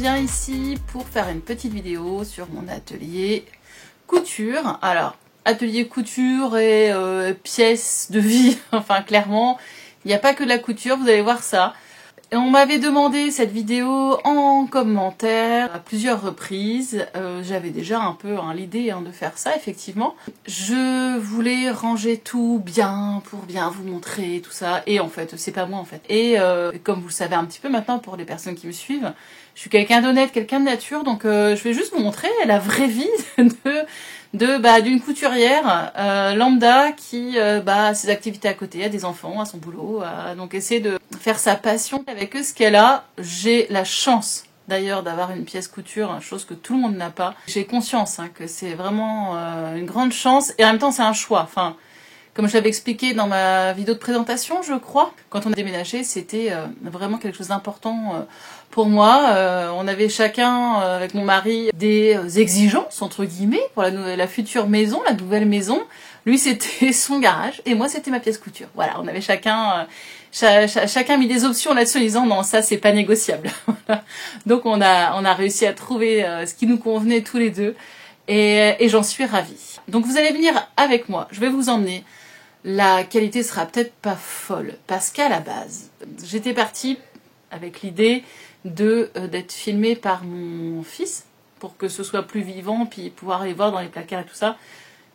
reviens ici pour faire une petite vidéo sur mon atelier couture. Alors, atelier couture et pièces de vie, enfin clairement, il n'y a pas que de la couture, vous allez voir ça. Et on m'avait demandé cette vidéo en commentaire à plusieurs reprises. J'avais déjà un peu l'idée de faire ça, effectivement. Je voulais ranger tout bien pour bien vous montrer tout ça. Et en fait, c'est pas moi en fait. Et comme vous le savez un petit peu maintenant pour les personnes qui me suivent, je suis quelqu'un d'honnête, quelqu'un de nature. Donc je vais juste vous montrer la vraie vie d'une couturière lambda qui a ses activités à côté, a des enfants, a son boulot, donc essaie de faire sa passion avec eux ce qu'elle a. J'ai la chance d'ailleurs d'avoir une pièce couture, chose que tout le monde n'a pas. J'ai conscience que c'est vraiment une grande chance et en même temps c'est un choix. Enfin, comme je l'avais expliqué dans ma vidéo de présentation, je crois, quand on a déménagé, c'était vraiment quelque chose d'important pour moi. On avait chacun, avec mon mari, des exigences, entre guillemets, pour la future maison, la nouvelle maison. Lui, c'était son garage, et moi, c'était ma pièce couture. Voilà, on avait chacun mis des options là-dessus en disant non, ça, c'est pas négociable. Donc, on a réussi à trouver ce qui nous convenait tous les deux, et j'en suis ravie. Donc, vous allez venir avec moi, je vais vous emmener. La qualité sera peut-être pas folle, parce qu'à la base, j'étais partie avec l'idée d'être filmée par mon fils, pour que ce soit plus vivant, puis pouvoir aller voir dans les placards et tout ça.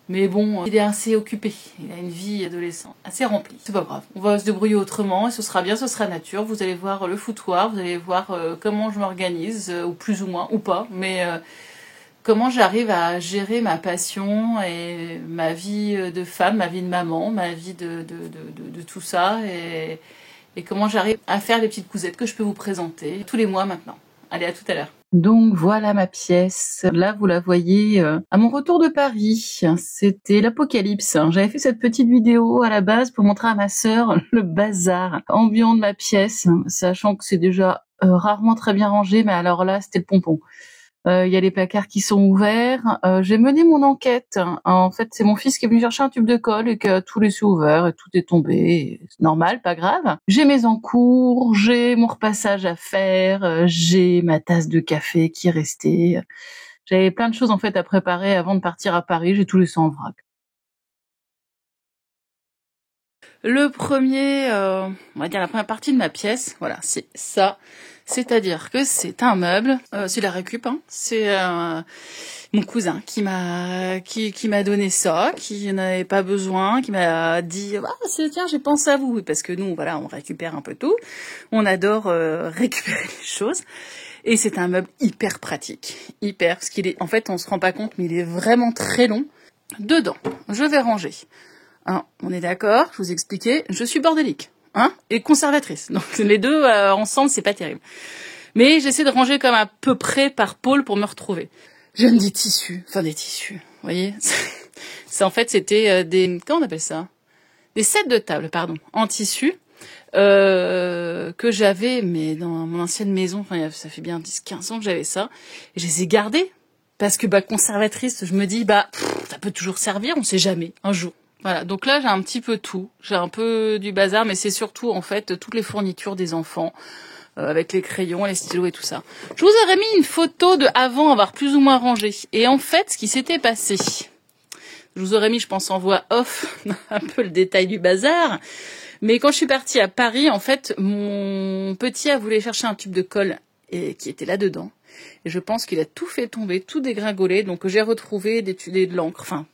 Mais bon, il est assez occupé, il a une vie adolescente assez remplie. C'est pas grave, on va se débrouiller autrement, et ce sera bien, ce sera nature. Vous allez voir le foutoir, vous allez voir comment je m'organise, ou plus ou moins, ou pas, mais comment j'arrive à gérer ma passion et ma vie de femme, ma vie de maman, ma vie de tout ça, et comment j'arrive à faire les petites cousettes que je peux vous présenter tous les mois maintenant. Allez, à tout à l'heure. Donc voilà ma pièce. Là, vous la voyez à mon retour de Paris. C'était l'apocalypse. J'avais fait cette petite vidéo à la base pour montrer à ma sœur le bazar ambiant de ma pièce, sachant que c'est déjà rarement très bien rangé, mais alors là, c'était le pompon. Il y a les placards qui sont ouverts. J'ai mené mon enquête. En fait, c'est mon fils qui est venu chercher un tube de colle et qui a tout laissé ouvert et tout est tombé. C'est normal, pas grave. J'ai mes encours, j'ai mon repassage à faire, j'ai ma tasse de café qui est restée. J'avais plein de choses en fait à préparer avant de partir à Paris. J'ai tout laissé en vrac. Le premier, on va dire la première partie de ma pièce, voilà, c'est ça. C'est-à-dire que c'est un meuble, c'est la récup, c'est mon cousin qui m'a donné ça, qui n'avait pas besoin, qui m'a dit tiens, j'ai pensé à vous, parce que nous voilà, on récupère un peu tout, on adore récupérer les choses. Et c'est un meuble hyper pratique, parce qu'il est, en fait, on se rend pas compte, mais il est vraiment très long. Dedans, je vais ranger. On est d'accord, je vous expliquais, je suis bordélique, et conservatrice. Donc les deux ensemble, c'est pas terrible. Mais j'essaie de ranger comme à peu près par pôle pour me retrouver. J'ai des tissus, vous voyez. En fait, c'était comment on appelle ça? Des sets de table, pardon, en tissu, que j'avais, mais dans mon ancienne maison, enfin, ça fait bien 10-15 ans que j'avais ça. Et je les ai gardés, parce que conservatrice, je me dis, ça peut toujours servir, on sait jamais, un jour. Voilà, donc là j'ai un petit peu tout, j'ai un peu du bazar, mais c'est surtout en fait toutes les fournitures des enfants, avec les crayons, les stylos et tout ça. Je vous aurais mis une photo de avant avoir plus ou moins rangé. Et en fait, ce qui s'était passé, je vous aurais mis, je pense en voix off, un peu le détail du bazar, mais quand je suis partie à Paris, en fait, mon petit a voulu chercher un tube de colle et qui était là-dedans. Et je pense qu'il a tout fait tomber, tout dégringolé, donc j'ai retrouvé de l'encre, enfin,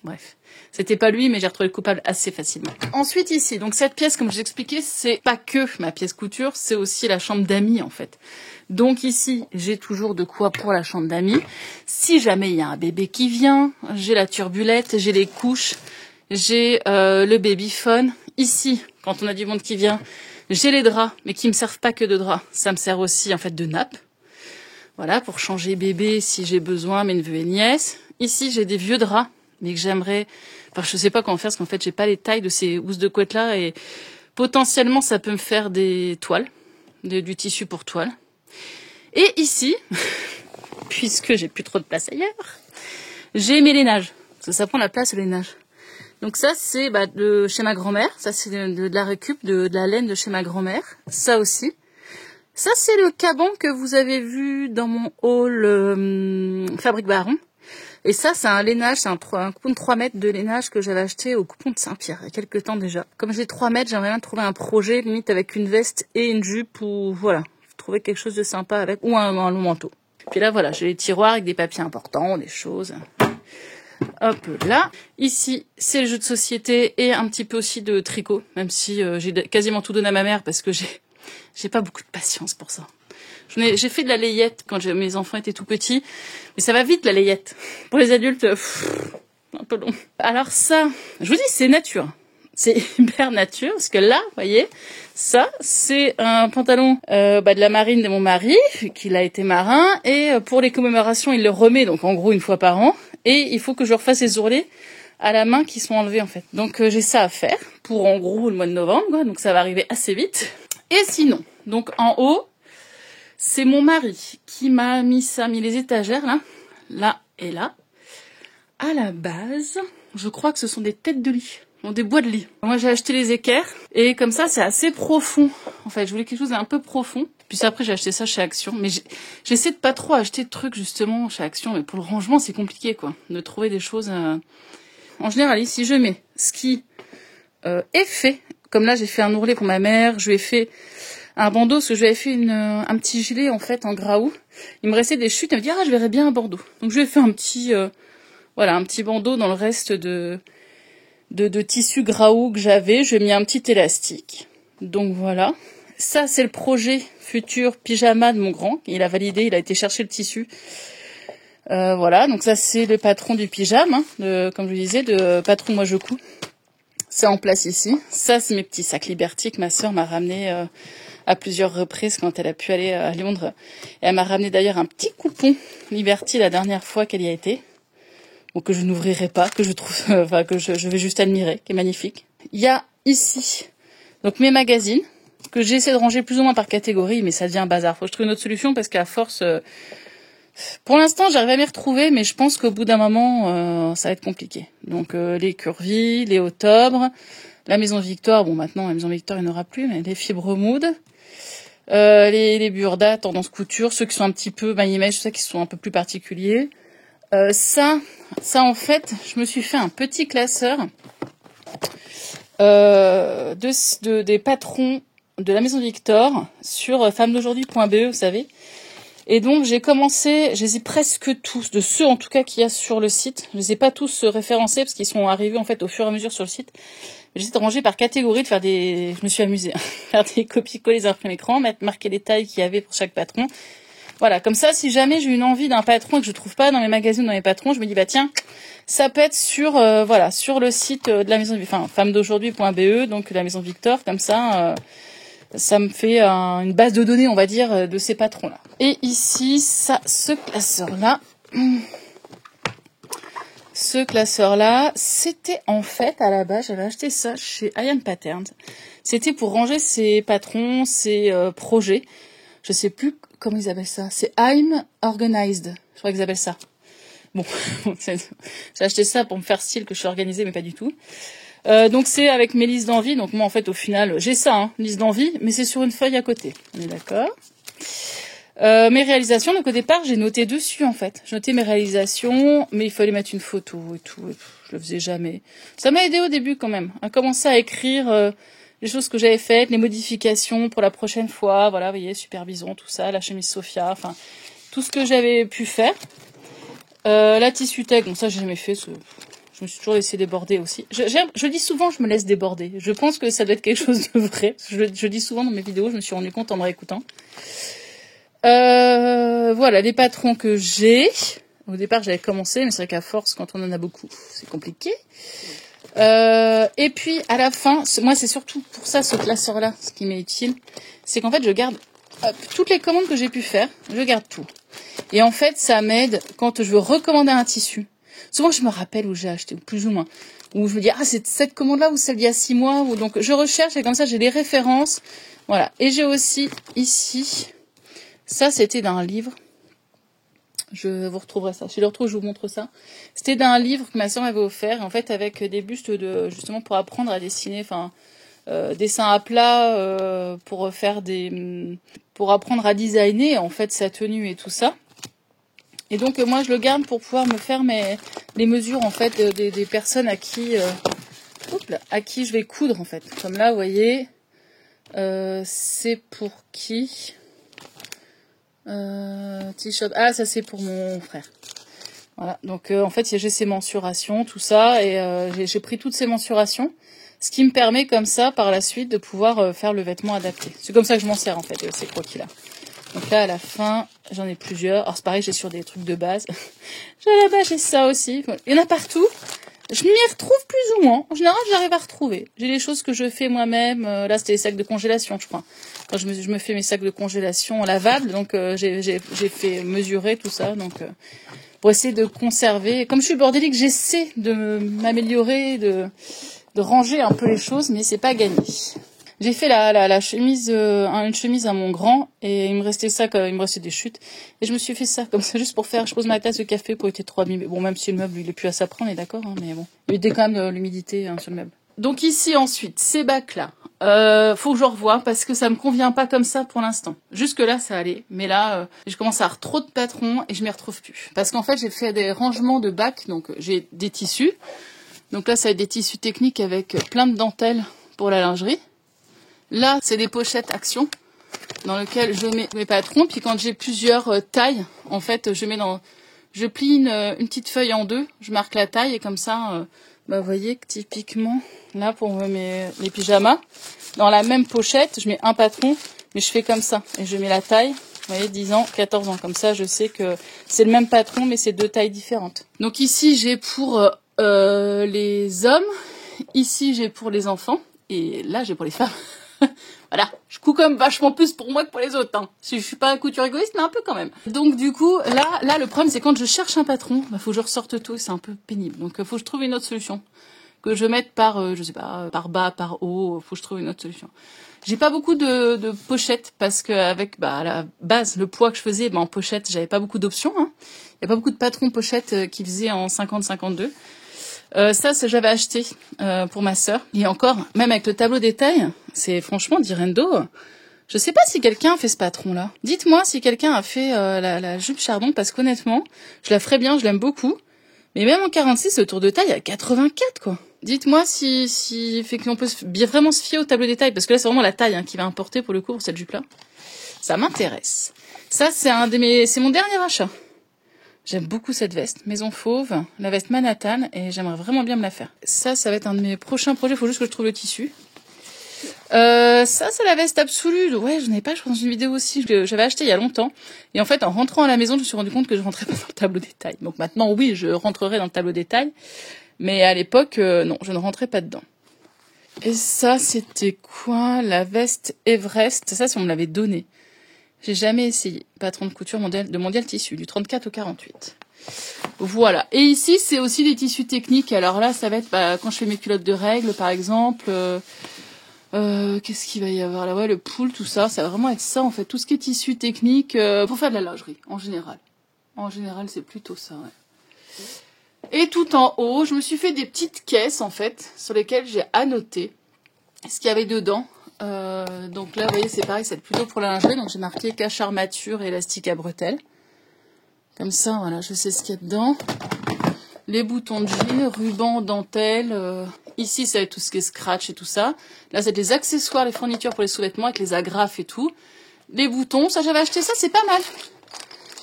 bref. C'était pas lui, mais j'ai retrouvé le coupable assez facilement. Ensuite ici, donc cette pièce, comme je vous expliquais, c'est pas que ma pièce couture, c'est aussi la chambre d'amis en fait. Donc ici, j'ai toujours de quoi pour la chambre d'amis. Si jamais il y a un bébé qui vient, j'ai la turbulette, j'ai les couches, j'ai le babyphone. Ici, quand on a du monde qui vient, j'ai les draps, mais qui me servent pas que de draps. Ça me sert aussi en fait de nappe. Voilà, pour changer bébé si j'ai besoin, mes neveux et nièces. Ici, j'ai des vieux draps, mais que j'aimerais... Enfin, je sais pas comment faire, parce qu'en fait, j'ai pas les tailles de ces housses de couette-là, et potentiellement, ça peut me faire des toiles, du tissu pour toile. Et ici, puisque j'ai plus trop de place ailleurs, j'ai mes lainages, parce que ça prend la place, le lainage. Donc ça, c'est chez ma grand-mère, ça c'est de la récup, de la laine de chez ma grand-mère, ça aussi. Ça, c'est le caban que vous avez vu dans mon haul Fabrique Baron. Et ça, c'est un lainage, c'est un coupon de 3 mètres de lainage que j'avais acheté au coupon de Saint-Pierre il y a quelques temps déjà. Comme j'ai 3 mètres, j'aimerais bien trouver un projet, limite avec une veste et une jupe ou voilà, trouver quelque chose de sympa avec, ou un long manteau. Puis là, voilà, j'ai les tiroirs avec des papiers importants, des choses. Hop là. Ici, c'est le jeu de société et un petit peu aussi de tricot, même si j'ai quasiment tout donné à ma mère parce que j'ai pas beaucoup de patience pour ça. J'ai fait de la layette quand mes enfants étaient tout petits, mais ça va vite la layette. Pour les adultes, un peu long. Alors ça, je vous dis, c'est nature. C'est hyper nature, parce que là, vous voyez, ça, c'est un pantalon de la marine de mon mari, qu'il a été marin, et pour les commémorations, il le remet, donc en gros une fois par an, et il faut que je refasse les ourlets à la main qui sont enlevés en fait. Donc j'ai ça à faire pour en gros le mois de novembre, quoi, donc ça va arriver assez vite. Et sinon, donc en haut, c'est mon mari qui m'a mis les étagères là et là. À la base, je crois que ce sont des têtes de lit, des bois de lit. Moi j'ai acheté les équerres et comme ça c'est assez profond. En fait, je voulais quelque chose d'un peu profond. Puis après j'ai acheté ça chez Action, mais j'essaie de pas trop acheter de trucs justement chez Action, mais pour le rangement c'est compliqué quoi, de trouver des choses. En général, si je mets ce qui est fait, comme là j'ai fait un ourlet pour ma mère, je lui ai fait un bandeau, parce que je lui avais fait un petit gilet en fait en graoux. Il me restait des chutes, elle me dit je verrais bien un bandeau. Donc je lui ai fait un petit bandeau dans le reste de tissu graoux que j'avais. Je lui ai mis un petit élastique. Donc voilà. Ça c'est le projet futur pyjama de mon grand. Il a validé, il a été chercher le tissu. Voilà, donc ça c'est le patron du pyjama, comme je vous disais, de patron moi je couds. C'est en place ici. Ça c'est mes petits sacs Liberty que ma sœur m'a ramené à plusieurs reprises quand elle a pu aller à Londres. Et elle m'a ramené d'ailleurs un petit coupon Liberty la dernière fois qu'elle y a été. Bon, que je n'ouvrirai pas, que je trouve, que je vais juste admirer, qui est magnifique. Il y a ici, donc mes magazines, que j'essaie de ranger plus ou moins par catégorie, mais ça devient un bazar. Faut que je trouve une autre solution parce qu'à force, pour l'instant, j'arrive à m'y retrouver, mais je pense qu'au bout d'un moment, ça va être compliqué. Donc, les Curvy, les Octobre, la Maison Victoire, bon, maintenant, la Maison Victoire, il n'y en aura plus, mais les Fibre Mood, les Burda, Tendance Couture, ceux qui sont un petit peu Maillet-Mèche, ceux qui sont un peu plus particuliers. Ça, en fait, je me suis fait un petit classeur des patrons de la Maison Victor sur femmesdaujourd'hui.be, vous savez. Et donc, j'ai commencé, je les ai presque tous, de ceux en tout cas qu'il y a sur le site. Je les ai pas tous référencés parce qu'ils sont arrivés en fait au fur et à mesure sur le site. J'essaie de ranger par catégorie, je me suis amusée, faire des copier-coller, des imprimes écran, marquer les tailles qu'il y avait pour chaque patron. Voilà, comme ça, si jamais j'ai une envie d'un patron et que je trouve pas dans mes magazines, dans mes patrons, je me dis, tiens, ça peut être sur le site de la maison, femmesdaujourd'hui.be, donc la Maison Victor, comme ça, ça me fait une base de données, on va dire, de ces patrons-là. Et ici, ce classeur-là, c'était en fait, à la base, j'avais acheté ça chez Ian Patterns. C'était pour ranger ses patrons, ses projets. Je sais plus comment ils appellent ça. C'est I'm Organized. Je crois qu'ils appellent ça. Bon, j'ai acheté ça pour me faire style que je suis organisée, mais pas du tout. Donc c'est avec mes listes d'envie. Donc moi, en fait, au final, j'ai ça, liste d'envie, mais c'est sur une feuille à côté. On est d'accord. Mes réalisations, donc au départ, j'ai noté dessus, en fait. J'ai noté mes réalisations, mais il fallait mettre une photo et tout. Je le faisais jamais. Ça m'a aidé au début, quand même, à commencer à écrire les choses que j'avais faites, les modifications pour la prochaine fois, voilà, vous voyez, supervision, tout ça, la chemise Sophia, enfin, tout ce que j'avais pu faire. La tissu tech, bon, ça, j'ai jamais fait, je me suis toujours laissé déborder aussi. Je dis souvent, je me laisse déborder. Je pense que ça doit être quelque chose de vrai. Je dis souvent dans mes vidéos, je me suis rendu compte en me réécoutant. Voilà, les patrons que j'ai. Au départ, j'avais commencé, mais c'est vrai qu'à force, quand on en a beaucoup, c'est compliqué. Et puis à la fin, moi c'est surtout pour ça ce classeur-là, ce qui m'est utile, c'est qu'en fait je garde toutes les commandes que j'ai pu faire, je garde tout. Et en fait ça m'aide quand je veux recommander un tissu. Souvent je me rappelle où j'ai acheté, ou plus ou moins, où je me dis c'est cette commande-là ou celle d'il y a 6 mois, ou donc je recherche et comme ça j'ai les références, voilà. Et j'ai aussi ici, ça c'était d'un livre. Je vous retrouverai ça. Si je le retrouve, je vous montre ça. C'était d'un livre que ma sœur m'avait offert, en fait, avec des bustes justement pour apprendre à dessiner, dessin à plat, pour faire pour apprendre à designer en fait sa tenue et tout ça. Et donc moi je le garde pour pouvoir me faire les mesures en fait des personnes à qui je vais coudre en fait. Comme là vous voyez, c'est pour qui T-shop. Ah ça c'est pour mon frère. Voilà, donc en fait j'ai ces mensurations, tout ça, et j'ai pris toutes ces mensurations, ce qui me permet comme ça par la suite de pouvoir faire le vêtement adapté. C'est comme ça que je m'en sers en fait, ces croquis là. Donc là à la fin j'en ai plusieurs. Alors c'est pareil, j'ai sur des trucs de base. Là-bas j'ai ça aussi. Il y en a partout. Je m'y retrouve plus ou moins. En général j'arrive à retrouver. J'ai les choses que je fais moi-même. Là c'était les sacs de congélation je crois. Quand je me fais mes sacs de congélation lavables, donc j'ai fait mesurer tout ça. Donc pour essayer de conserver. Comme je suis bordélique, j'essaie de m'améliorer, de ranger un peu les choses, mais c'est pas gagné. J'ai fait la chemise, une chemise à mon grand, et il me restait des chutes, et je me suis fait ça, comme ça, juste pour faire, je pose ma tasse de café pour éviter trop abîmer. Bon, même si le meuble, il est plus à sa prendre, on est d'accord, hein, mais bon. Il y a quand même l'humidité sur le meuble. Donc ici, ensuite, ces bacs-là. Faut que je revoie parce que ça me convient pas comme ça pour l'instant. Jusque là ça allait, mais là je commence à avoir trop de patrons et je m'y retrouve plus. Parce qu'en fait j'ai fait des rangements de bacs, donc j'ai des tissus. Donc là ça va être des tissus techniques avec plein de dentelles pour la lingerie. Là c'est des pochettes action dans lesquelles je mets mes patrons. Puis quand j'ai plusieurs tailles, en fait je plie une petite feuille en deux, je marque la taille et comme ça. Vous voyez que typiquement, là pour les pyjamas, dans la même pochette, je mets un patron, mais je fais comme ça. Et je mets la taille, vous voyez, 10 ans, 14 ans. Comme ça, je sais que c'est le même patron, mais c'est 2 tailles différentes. Donc ici, j'ai pour les hommes, ici, j'ai pour les enfants, et là, j'ai pour les femmes. Voilà, je couds comme vachement plus pour moi que pour les autres. Hein. Je suis pas un couture égoïste, mais un peu quand même. Donc du coup, là, le problème, c'est quand je cherche un patron, faut que je ressorte tout, c'est un peu pénible. Donc faut que je trouve une autre solution. Que je mette par, je sais pas, par bas, par haut, faut que je trouve une autre solution. J'ai pas beaucoup de pochettes, parce que avec à la base, le poids que je faisais, en pochette, j'avais pas beaucoup d'options. Hein. Il y a pas beaucoup de patrons pochettes qui faisaient en 50-52. Ça j'avais acheté pour ma sœur. Et encore, même avec le tableau des tailles, c'est franchement Direndo. Je sais pas si quelqu'un a fait ce patron-là. Dites-moi si quelqu'un a fait la jupe Chardon, parce qu'honnêtement, je la ferais bien, je l'aime beaucoup. Mais même en 46, le tour de taille à 84, quoi. Dites-moi si fait qu'on peut vraiment se fier au tableau des tailles, parce que là c'est vraiment la taille qui va importer pour le coup pour cette jupe-là. Ça m'intéresse. Ça c'est c'est mon dernier achat. J'aime beaucoup cette veste, maison fauve, la veste Manhattan, et j'aimerais vraiment bien me la faire. Ça va être un de mes prochains projets, il faut juste que je trouve le tissu. Ça, c'est la veste absolue. Ouais, j'en ai pas, je crois, dans une vidéo aussi. J'avais acheté il y a longtemps. Et en fait, en rentrant à la maison, je me suis rendu compte que je rentrais pas dans le tableau des tailles. Donc maintenant, oui, je rentrerai dans le tableau des tailles. Mais à l'époque, non, je ne rentrais pas dedans. Et ça, c'était quoi? La veste Everest. Ça, on me l'avait donné. J'ai jamais essayé. Patron de couture de Mondial Tissu, du 34 au 48. Voilà. Et ici, c'est aussi des tissus techniques. Alors là, ça va être quand je fais mes culottes de règles, par exemple. Qu'est-ce qu'il va y avoir là? Ouais, le pull, tout ça. Ça va vraiment être ça, en fait. Tout ce qui est tissu technique pour faire de la lingerie, en général. En général, c'est plutôt ça, ouais. Et tout en haut, je me suis fait des petites caisses, en fait, sur lesquelles j'ai annoté ce qu'il y avait dedans. Donc là, vous voyez, c'est pareil, c'est plutôt pour la lingerie. Donc j'ai marqué cache armature et élastique à bretelles. Comme ça, voilà, je sais ce qu'il y a dedans. Les boutons de jean, ruban, dentelle. Ici, ça va être tout ce qui est scratch et tout ça. Là, c'est les accessoires, les fournitures pour les sous-vêtements avec les agrafes et tout. Les boutons, ça, j'avais acheté ça, c'est pas mal.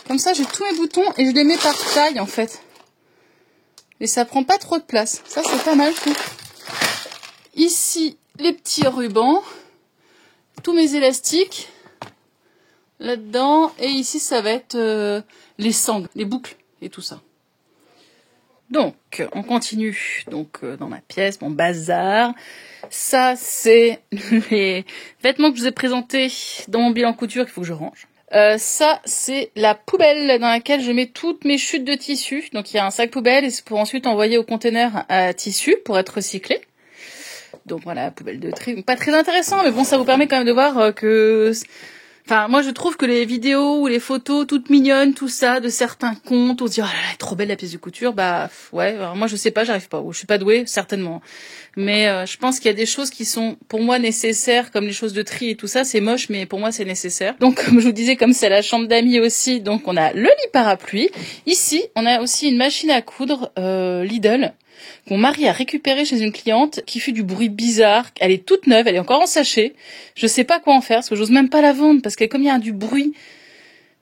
Comme ça, j'ai tous mes boutons et je les mets par taille, en fait. Et ça prend pas trop de place. Ça, c'est pas mal, tout. Ici, les petits rubans. Tous mes élastiques là-dedans, et ici ça va être les sangles, les boucles et tout ça. Donc on continue donc dans ma pièce, mon bazar. Ça c'est les vêtements que je vous ai présentés dans mon bilan couture qu'il faut que je range. Ça c'est la poubelle dans laquelle je mets toutes mes chutes de tissu. Donc il y a un sac poubelle et c'est pour ensuite envoyer au conteneur à tissu pour être recyclé. Donc voilà, poubelle de tri. Pas très intéressant, mais bon, ça vous permet quand même de voir que Enfin, moi, je trouve que les vidéos ou les photos toutes mignonnes, tout ça, de certains comptes, on se dit, oh là là, elle est trop belle la pièce de couture. Bah, ouais, alors moi, je sais pas, j'arrive pas. Ou je suis pas douée, certainement. Mais je pense qu'il y a des choses qui sont, pour moi, nécessaires, comme les choses de tri et tout ça. C'est moche, mais pour moi, c'est nécessaire. Donc, comme je vous disais, comme c'est la chambre d'amis aussi, donc on a le lit parapluie. Ici, on a aussi une machine à coudre Lidl, que mon mari a récupéré chez une cliente qui fait du bruit bizarre. Elle est toute neuve, elle est encore en sachet. Je sais pas quoi en faire, parce que j'ose même pas la vendre, parce que comme il y a du bruit,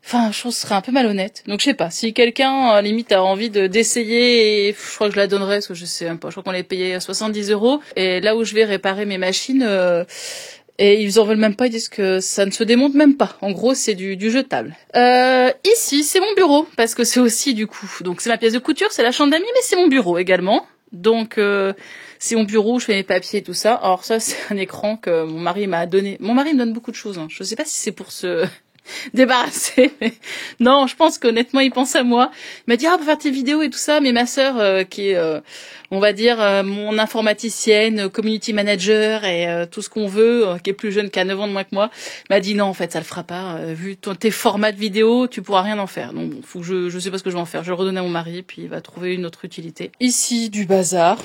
enfin, je trouve que ce serait un peu malhonnête. Donc je sais pas, si quelqu'un limite a envie d'essayer, et je crois que je la donnerais, parce que je sais même pas, je crois qu'on l'a payé 70 €. Et là où je vais réparer mes machines, et ils en veulent même pas, ils disent que ça ne se démonte même pas. En gros, c'est du jetable. Ici, c'est mon bureau, parce que c'est aussi du coup. Donc c'est ma pièce de couture, c'est la chambre d'amis, mais c'est mon bureau également. Donc c'est mon bureau où je fais mes papiers et tout ça. Alors ça, c'est un écran que mon mari m'a donné. Mon mari me donne beaucoup de choses. Hein. Je sais pas si c'est pour se débarrasser, mais non, je pense qu'honnêtement, il pense à moi. Il m'a dit, ah, pour faire tes vidéos et tout ça, mais ma sœur, qui est, on va dire, mon informaticienne, community manager et tout ce qu'on veut, qui est plus jeune qu'à 9 ans de moins que moi, m'a dit, non, en fait, ça le fera pas. Vu tes formats de vidéos, tu pourras rien en faire. Donc, faut que je sais pas ce que je vais en faire. Je vais le redonner à mon mari, puis il va trouver une autre utilité. Ici, du bazar.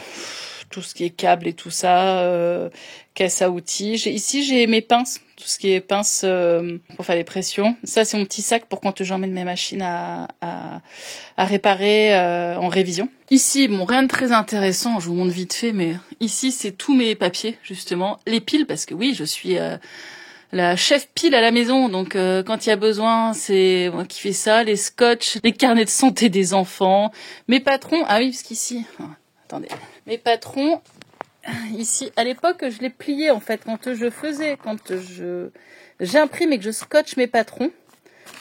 Tout ce qui est câble et tout ça, caisse à outils. Ici, j'ai mes pinces, tout ce qui est pinces pour faire les pressions. Ça, c'est mon petit sac pour quand j'emmène mes machines à réparer en révision. Ici, bon, rien de très intéressant, je vous montre vite fait, mais ici, c'est tous mes papiers, justement. Les piles, parce que oui, je suis la chef pile à la maison, donc quand il y a besoin, c'est moi qui fais ça. Les scotch, les carnets de santé des enfants, mes patrons. Ah oui, parce qu'ici... Attendez. Mes patrons, ici, à l'époque, je les pliais, en fait, quand j'imprime et que je scotche mes patrons,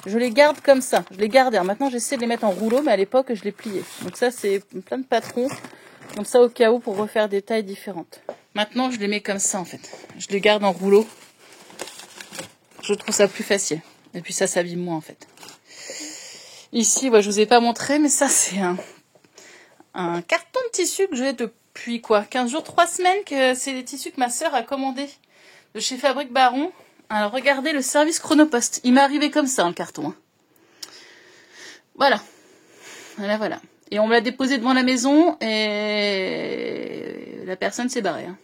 je les garde comme ça. Je les garde. Alors maintenant, j'essaie de les mettre en rouleau, mais à l'époque, je les pliais. Donc ça, c'est plein de patrons, comme ça, au cas où, pour refaire des tailles différentes. Maintenant, je les mets comme ça, en fait. Je les garde en rouleau. Je trouve ça plus facile. Et puis ça s'abîme moins, en fait. Ici, je vous ai pas montré, mais ça, c'est un carton de tissu que j'ai depuis 15 jours, 3 semaines, que c'est des tissus que ma sœur a commandés de chez Fabrique Baron. Alors regardez le service Chronopost. Il m'est arrivé comme ça, le carton. Hein. Voilà. Voilà. Et on me l'a déposé devant la maison et la personne s'est barrée. Hein.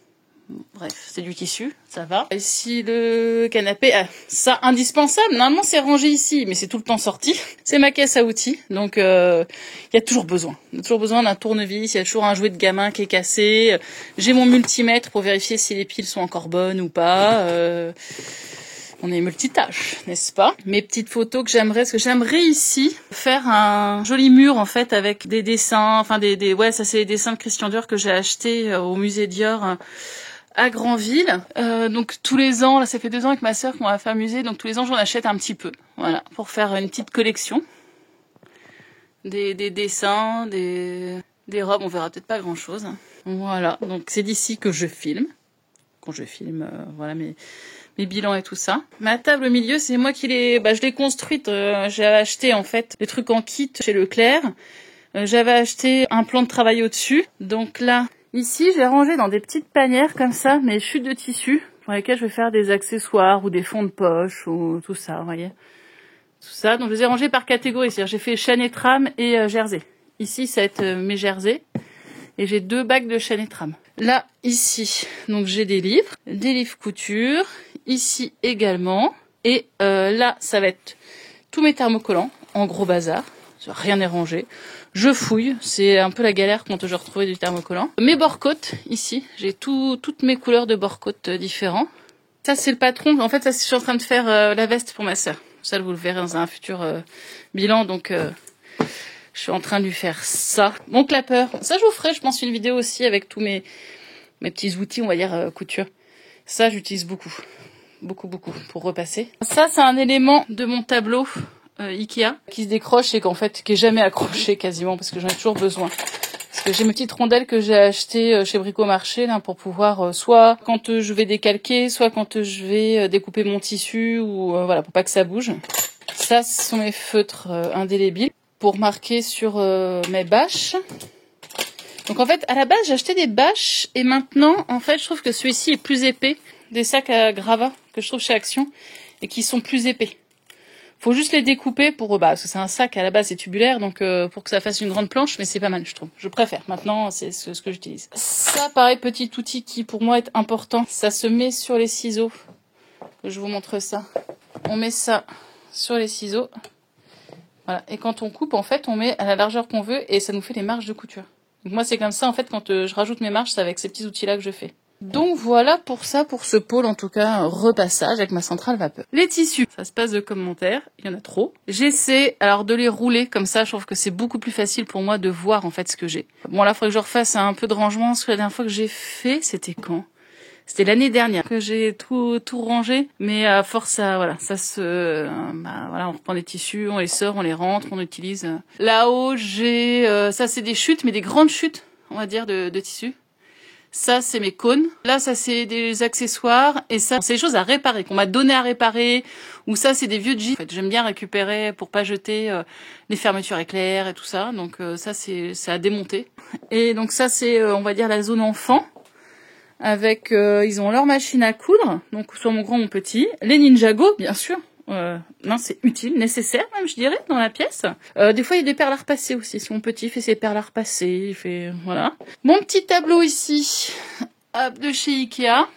Bref, c'est du tissu, ça va. Ici, le canapé, ça, indispensable. Normalement, c'est rangé ici, mais c'est tout le temps sorti. C'est ma caisse à outils, donc il y a toujours besoin. Il y a toujours besoin d'un tournevis, il y a toujours un jouet de gamin qui est cassé. J'ai mon multimètre pour vérifier si les piles sont encore bonnes ou pas. On est multitâche, n'est-ce pas? Mes petites photos que j'aimerais, parce que j'aimerais ici faire un joli mur, en fait, avec des dessins, enfin ouais, ça c'est les dessins de Christian Dior que j'ai acheté au musée Dior à Granville. Donc tous les ans, là ça fait 2 ans avec ma sœur qu'on va faire musée, donc tous les ans j'en achète un petit peu, voilà, pour faire une petite collection. Des dessins, des robes, on verra peut-être pas grand chose. Voilà, donc c'est d'ici que je filme. Quand je filme, voilà mes bilans et tout ça. Ma table au milieu, c'est moi qui je l'ai construite. J'avais acheté en fait des trucs en kit chez Leclerc. J'avais acheté un plan de travail au-dessus. Donc là, ici, j'ai rangé dans des petites panières comme ça mes chutes de tissu pour lesquelles je vais faire des accessoires ou des fonds de poche ou tout ça, vous voyez. Tout ça. Donc je les ai rangés par catégorie. C'est-à-dire j'ai fait chaîne et trame et jersey. Ici, ça va être mes jerseys. Et j'ai 2 bacs de chaîne et trame. Là, ici, donc j'ai des livres couture. Ici également. Et là, ça va être tous mes thermocollants en gros bazar. Rien n'est rangé. Je fouille. C'est un peu la galère quand je retrouvais du thermocollant. Mes bord-côtes, ici. J'ai toutes mes couleurs de bord-côtes différents. Ça, c'est le patron. En fait, ça, je suis en train de faire la veste pour ma sœur. Ça, vous le verrez dans un futur bilan. Donc... je suis en train de lui faire ça. Mon clapeur. Ça, je vous ferai, je pense, une vidéo aussi avec tous mes petits outils, on va dire, couture. Ça, j'utilise beaucoup. Beaucoup, pour repasser. Ça, c'est un élément de mon tableau Ikea qui se décroche et qui est jamais accroché quasiment parce que j'en ai toujours besoin. Parce que j'ai mes petites rondelles que j'ai achetées chez Bricomarché là pour pouvoir soit quand je vais décalquer, soit quand je vais découper mon tissu ou voilà, pour pas que ça bouge. Ça, ce sont mes feutres indélébiles pour marquer sur mes bâches. Donc en fait, à la base, j'ai acheté des bâches et maintenant, en fait, je trouve que celui-ci est plus épais. Des sacs à gravats que je trouve chez Action. et qui sont plus épais. Faut juste les découper pour, parce que c'est un sac à la base, c'est tubulaire, donc pour que ça fasse une grande planche, mais c'est pas mal, je trouve. Je préfère. Maintenant, c'est ce que j'utilise. Ça, pareil, petit outil qui pour moi est important. Ça se met sur les ciseaux. Je vous montre ça. On met ça sur les ciseaux. Voilà. Et quand on coupe, en fait, on met à la largeur qu'on veut et ça nous fait les marges de couture. Donc moi, c'est comme ça, en fait, quand je rajoute mes marges, c'est avec ces petits outils-là que je fais. Donc voilà pour ça, pour ce pôle, en tout cas, un repassage avec ma centrale vapeur. Les tissus, ça se passe de commentaires, il y en a trop. J'essaie alors de les rouler comme ça, je trouve que c'est beaucoup plus facile pour moi de voir en fait ce que j'ai. Bon là, il faudrait que je refasse un peu de rangement, parce que la dernière fois que j'ai fait, c'était quand ? C'était l'année dernière que j'ai tout rangé, mais à force, voilà, voilà, on reprend les tissus, on les sort, on les rentre, on utilise. Là-haut, j'ai, ça c'est des chutes, mais des grandes chutes, on va dire, de tissus. Ça, c'est mes cônes. Là, ça, c'est des accessoires. Et ça, c'est des choses à réparer, qu'on m'a donné à réparer. Ou ça, c'est des vieux jeans. En fait, j'aime bien récupérer pour pas jeter les fermetures éclairs et tout ça. Donc ça, c'est à démonter. Et donc ça, c'est, on va dire, la zone enfant. Avec, ils ont leur machine à coudre. Donc soit mon grand, mon petit. Les Ninjago, bien sûr. Non, c'est utile, nécessaire même, je dirais, dans la pièce. Des fois, il y a des perles à repasser aussi. Si mon petit fait ses perles à repasser, il fait... Voilà. Mon petit tableau ici, hop, de chez Ikea,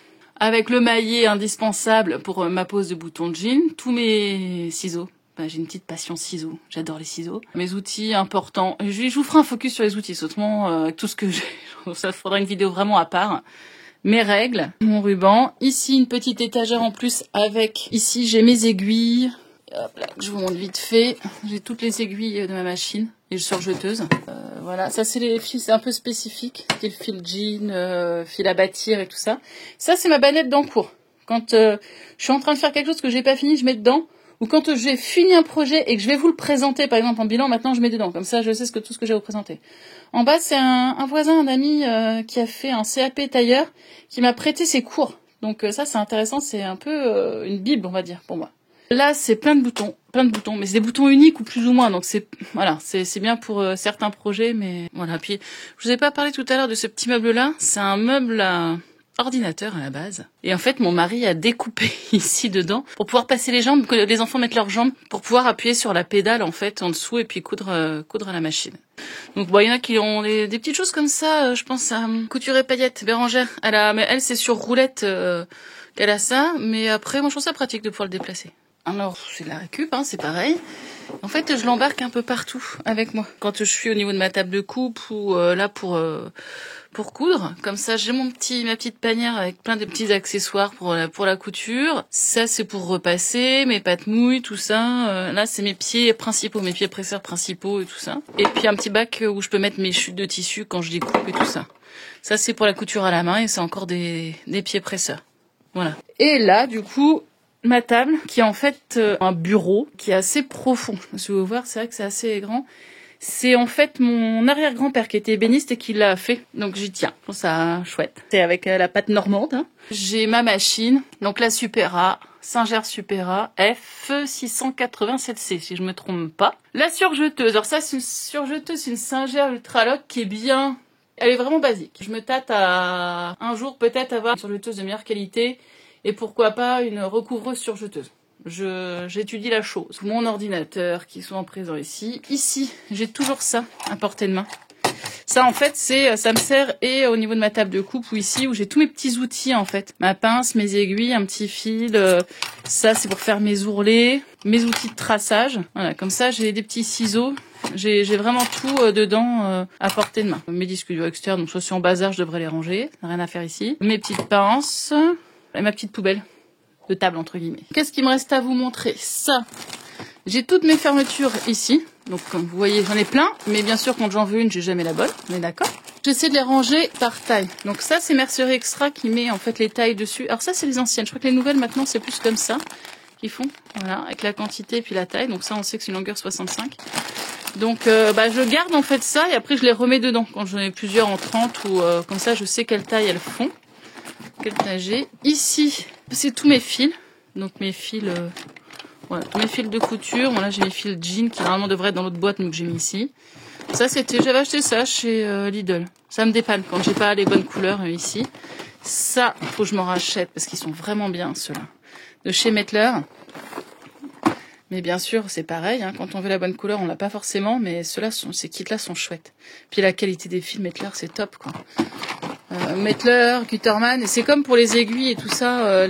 avec le maillet indispensable pour ma pose de bouton de jean. Tous mes ciseaux. J'ai une petite passion ciseaux. J'adore les ciseaux. Mes outils importants. Je vous ferai un focus sur les outils, autrement, avec tout ce que j'ai. Ça faudra une vidéo vraiment à part. Mes règles, mon ruban. Ici, une petite étagère en plus avec... Ici, j'ai mes aiguilles. Hop là, je vous montre vite fait. J'ai toutes les aiguilles de ma machine et surjeteuse. Voilà, ça c'est les fils un peu spécifiques. C'est le fil jean, fil à bâtir et tout ça. Ça, c'est ma banette d'encours. Quand je suis en train de faire quelque chose que j'ai pas fini, je mets dedans. Ou quand j'ai fini un projet et que je vais vous le présenter, par exemple en bilan, maintenant je mets dedans. Comme ça, je sais tout ce que j'ai à vous présenter. En bas, c'est un voisin, un ami qui a fait un CAP tailleur, qui m'a prêté ses cours. Donc ça, c'est intéressant. C'est un peu une bible, on va dire, pour moi. Là, c'est plein de boutons, mais c'est des boutons uniques ou plus ou moins. Donc c'est voilà, c'est bien pour certains projets, mais voilà. Puis je vous ai pas parlé tout à l'heure de ce petit meuble-là. C'est un meuble ordinateur à la base. Et en fait, mon mari a découpé ici dedans pour pouvoir passer les jambes, que les enfants mettent leurs jambes pour pouvoir appuyer sur la pédale en fait en dessous et puis coudre à la machine. Donc bon, il y en a qui ont des petites choses comme ça. Je pense à Couture et Paillettes, Bérangère. Mais elle c'est sur roulette qu'elle a ça. Mais après, moi je trouve ça pratique de pouvoir le déplacer. Alors c'est de la récup, hein, c'est pareil. En fait, je l'embarque un peu partout avec moi. Quand je suis au niveau de ma table de coupe ou là pour coudre, comme ça j'ai ma petite panière avec plein de petits accessoires pour la couture. Ça c'est pour repasser mes pâtes mouilles, tout ça. Là c'est mes pieds principaux, mes pieds presseurs principaux et tout ça. Et puis un petit bac où je peux mettre mes chutes de tissu quand je découpe et tout ça. Ça c'est pour la couture à la main et c'est encore des pieds presseurs. Voilà. Et là du coup ma table qui est en fait un bureau qui est assez profond. Si vous voir, c'est vrai que c'est assez grand. C'est en fait mon arrière-grand-père qui était ébéniste et qui l'a fait. Donc j'y tiens. Je trouve ça chouette. C'est avec la pâte normande. Hein. J'ai ma machine. Donc la Supera, Singer Supera F687C si je me trompe pas. La surjeteuse. Alors ça c'est une surjeteuse, c'est une Singer Ultralock qui est bien... Elle est vraiment basique. Je me tâte à un jour peut-être avoir une surjeteuse de meilleure qualité et pourquoi pas une recouvreuse surjeteuse. J'étudie la chose. Mon ordinateur qui sont présents ici. Ici, j'ai toujours ça à portée de main. Ça, en fait, ça me sert et au niveau de ma table de coupe ou ici où j'ai tous mes petits outils, en fait. Ma pince, mes aiguilles, un petit fil. Ça, c'est pour faire mes ourlets, mes outils de traçage. Voilà, comme ça, j'ai des petits ciseaux. J'ai vraiment tout dedans à portée de main. Mes disques durs externes, donc soit c'est en bazar, je devrais les ranger. Rien à faire ici. Mes petites pinces et ma petite poubelle. De table entre guillemets. Qu'est-ce qu'il me reste à vous montrer? Ça, j'ai toutes mes fermetures ici. Donc comme vous voyez, j'en ai plein. Mais bien sûr, quand j'en veux une, j'ai jamais la bonne. On est d'accord? J'essaie de les ranger par taille. Donc ça, c'est Mercerie Extra qui met en fait les tailles dessus. Alors ça, c'est les anciennes. Je crois que les nouvelles maintenant, c'est plus comme ça qu'ils font. Voilà, avec la quantité et puis la taille. Donc ça, on sait que c'est une longueur 65. Donc je garde en fait ça et après je les remets dedans. Quand j'en ai plusieurs en 30 ou comme ça, je sais quelle taille elles font. Quelle taille j'ai. Ici, c'est tous mes fils. Donc mes fils, voilà, tous mes fils de couture. Bon, là j'ai mes fils jean qui normalement devraient être dans l'autre boîte mais que j'ai mis ici. Ça j'avais acheté ça chez Lidl. Ça me dépanne quand j'ai pas les bonnes couleurs ici. Ça, faut que je m'en rachète parce qu'ils sont vraiment bien ceux-là. De chez Mettler. Mais bien sûr, c'est pareil, hein, quand on veut la bonne couleur, on l'a pas forcément, mais ces kits-là sont chouettes. Puis la qualité des fils Mettler, c'est top, quoi. Mettler, Gutterman, et c'est comme pour les aiguilles et tout ça,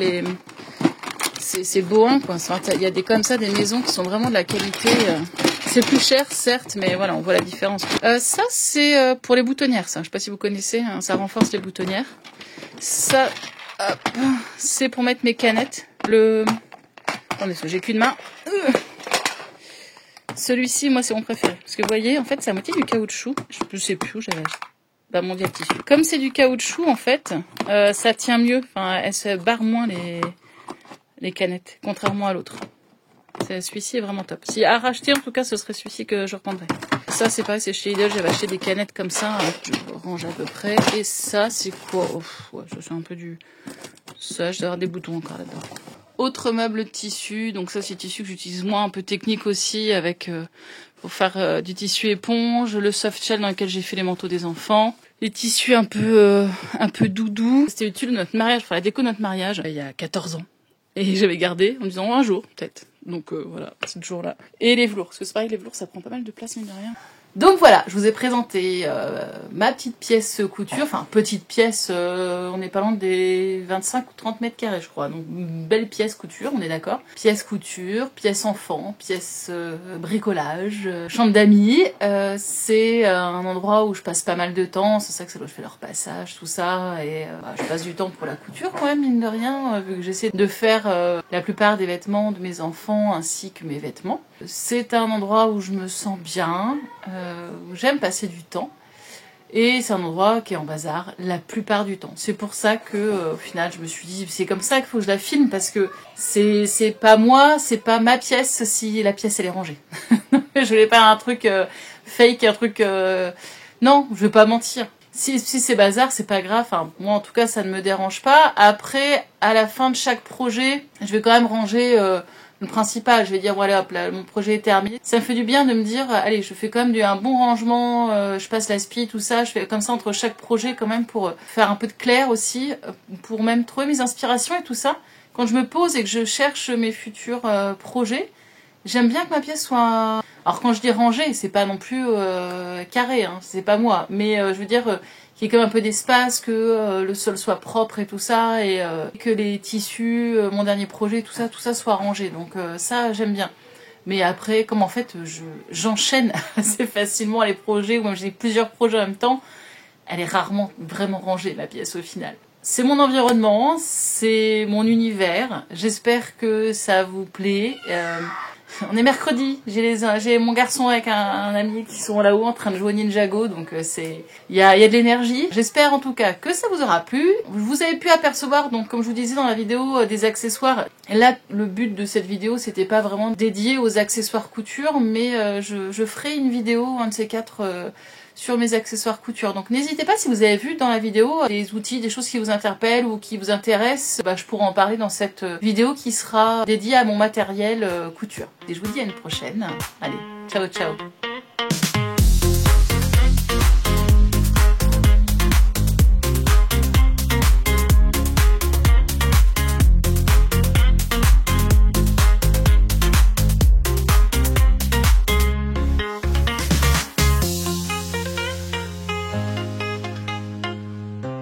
c'est Bohan, quoi. Il y a des comme ça, des maisons qui sont vraiment de la qualité. C'est plus cher, certes, mais voilà, on voit la différence. Ça, c'est pour les boutonnières, ça. Je sais pas si vous connaissez, hein, ça renforce les boutonnières. Ça, c'est pour mettre mes canettes. Attendez, j'ai qu'une main. Celui-ci, moi, c'est mon préféré. Parce que vous voyez, en fait, c'est à moitié du caoutchouc. Je sais plus où j'avais acheté. Bah, mon diable tissu. Comme c'est du caoutchouc, en fait, ça tient mieux. Enfin, elle se barre moins les canettes, contrairement à l'autre. Celui-ci est vraiment top. Si à racheter, en tout cas, ce serait celui-ci que je reprendrais. Ça, c'est pareil, c'est chez Lidl. J'avais acheté des canettes comme ça. Je range à peu près. Et ça, c'est quoi? Ouais, ça, c'est un peu du... Ça, je dois avoir des boutons encore là-dedans. Autre meuble de tissu, donc ça c'est du tissu que j'utilise moins, un peu technique aussi, avec pour faire du tissu éponge, le soft shell dans lequel j'ai fait les manteaux des enfants, les tissus un peu doudou. C'était utile de notre mariage, enfin la déco de notre mariage, il y a 14 ans. Et j'avais gardé en me disant un jour peut-être. Donc voilà, c'est toujours là. Et les velours, parce que c'est pareil, les velours ça prend pas mal de place mine de rien. Donc voilà, je vous ai présenté ma petite pièce couture, enfin petite pièce, on n'est pas loin des 25 ou 30 mètres carrés je crois, donc une belle pièce couture, on est d'accord. Pièce couture, pièce enfant, pièce bricolage, chambre d'amis, c'est un endroit où je passe pas mal de temps, c'est ça que je fais leur passage, tout ça, et je passe du temps pour la couture quand même, mine de rien, vu que j'essaie de faire la plupart des vêtements de mes enfants ainsi que mes vêtements. C'est un endroit où je me sens bien, où j'aime passer du temps, et c'est un endroit qui est en bazar la plupart du temps. C'est pour ça que au final je me suis dit c'est comme ça qu'il faut que je la filme, parce que c'est pas moi, c'est pas ma pièce si la pièce elle est rangée. Je voulais pas un truc fake, un truc non, je veux pas mentir. Si c'est bazar, c'est pas grave. Enfin, moi, en tout cas, ça ne me dérange pas. Après, à la fin de chaque projet, je vais quand même ranger le principal. Je vais dire, voilà, hop, là, mon projet est terminé. Ça me fait du bien de me dire, allez, je fais quand même un bon rangement, je passe la spie, tout ça. Je fais comme ça entre chaque projet quand même pour faire un peu de clair aussi, pour même trouver mes inspirations et tout ça. Quand je me pose et que je cherche mes futurs projets, j'aime bien que ma pièce soit... Alors quand je dis rangée, c'est pas non plus carré, hein, c'est pas moi. Mais je veux dire qu'il y ait quand même un peu d'espace, que le sol soit propre et tout ça, et que les tissus, mon dernier projet, tout ça soit rangé. Donc ça, j'aime bien. Mais après, comme en fait, j'enchaîne assez facilement les projets, ou même j'ai plusieurs projets en même temps, elle est rarement vraiment rangée, ma pièce, au final. C'est mon environnement, c'est mon univers. J'espère que ça vous plaît. On est mercredi, j'ai mon garçon avec un ami qui sont là-haut en train de jouer au Ninjago, donc il y a de l'énergie. J'espère en tout cas que ça vous aura plu. Vous avez pu apercevoir, donc comme je vous disais dans la vidéo, des accessoires. Là, le but de cette vidéo, c'était pas vraiment dédié aux accessoires couture, mais je ferai une vidéo, un de ces quatre, sur mes accessoires couture. Donc n'hésitez pas, si vous avez vu dans la vidéo des outils, des choses qui vous interpellent ou qui vous intéressent, je pourrai en parler dans cette vidéo qui sera dédiée à mon matériel couture. Et je vous dis à une prochaine. Allez, ciao ciao.